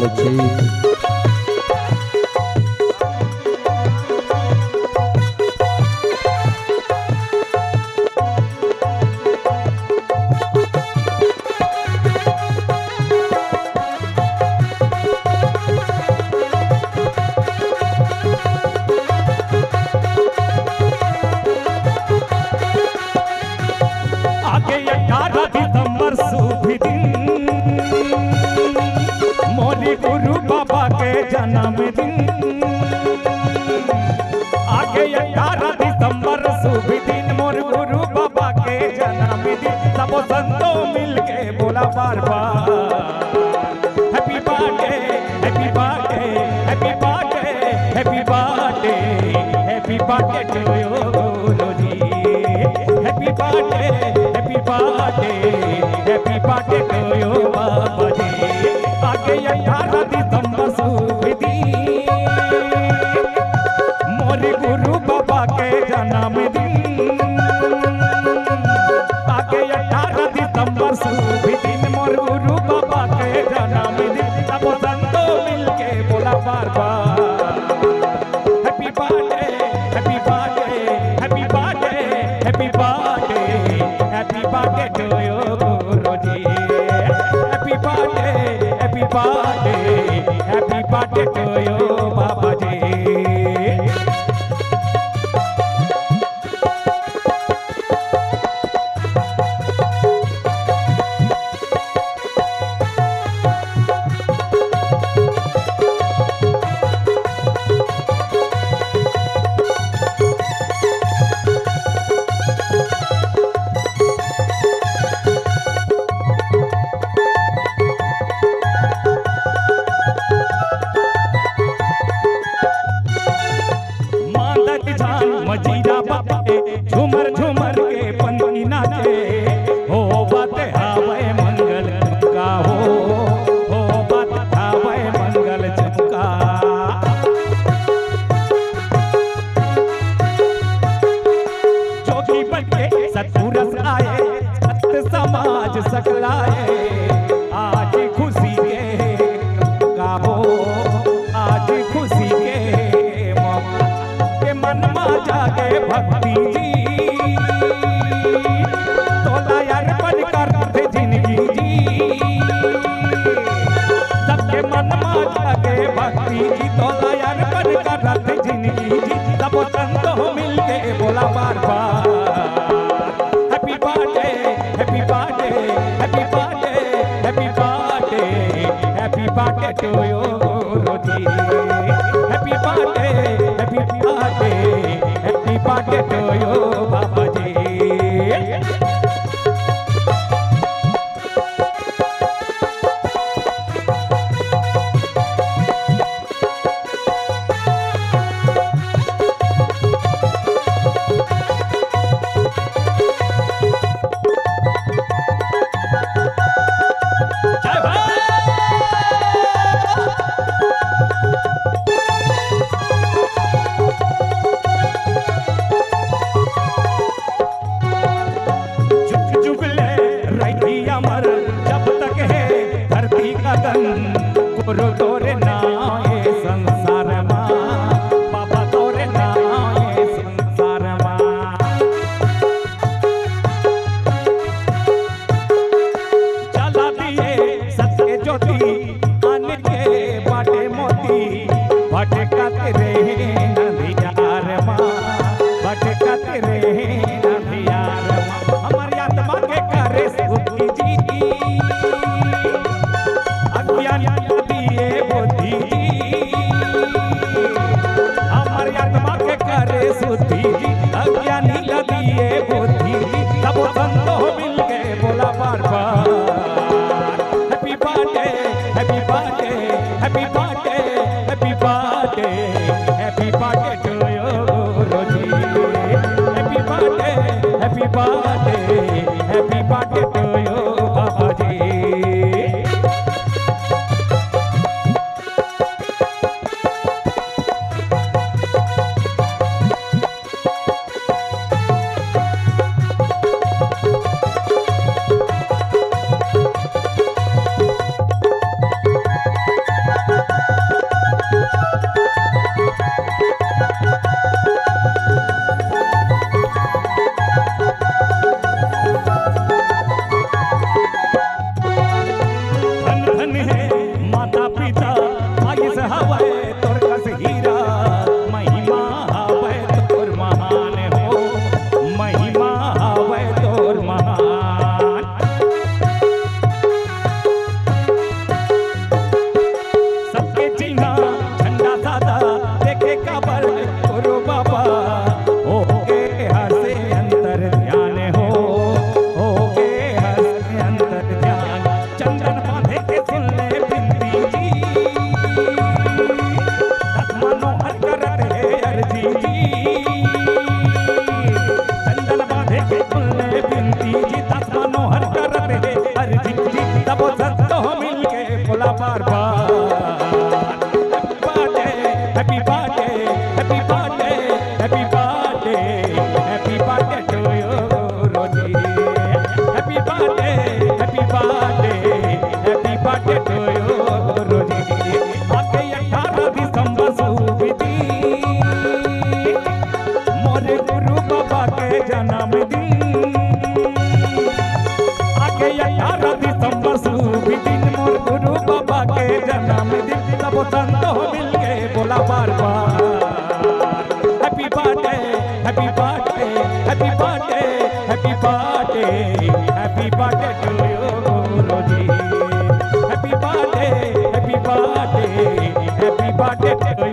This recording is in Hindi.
છે। आगे 18 दिसंबर शुभ दिन, मोरी गुरु बाबा के जन्मदिन। आगे 18 दिसंबर शुभ दिन, मोर गुरु बाबा के जन्मदिन। सब संतों मिलके बोला बार बार happy birthday, happy birthday, happy birthday, happy birthday, happy birthday to you गुरुजी। Happy birthday, happy birthday, happy birthday to you बाबा जी। आगे 18 दिसंबर शुभ दिन, मोर गुरु बाबा के जन्मदिन। आगे 18 दिसंबर शुभ दिन, मोर गुरु बाबा के जन्मदिन। सब संतों मिलके बोला बार बार happy birthday, happy birthday, happy birthday, happy birthday, happy birthday to you गुरुजी। Happy birthday, happy birthday, happy birthday to you बाबा जी। मजीरा बाटे झूमर झूमर के पंछी नाचे। हो बात हावे मंगल चमका, हो बात हावे मंगल चमका। जोगी बनके सतपुरस आए, सत समाज सकलाए। आज खुशी के गावो, आज खुशी के मन मा जागे भक्ति जी। तोला अर्पण करते जिंदगी जी। सबके मन मा जागे भक्ति जी, तोला अर्पण करते जिंदगी जी। सब संतों मिलके बोला बार बार happy birthday, happy birthday, happy birthday, happy birthday, happy birthday to you गुरुजी। Happy birthday, happy birthday, happy birthday to you बाबा जी। जय दिन सब संतों मिलके बोला बार बार happy birthday happy birthday happy birthday happy birthday happy birthday to you गुरुजी happy birthday happy birthday happy birthday to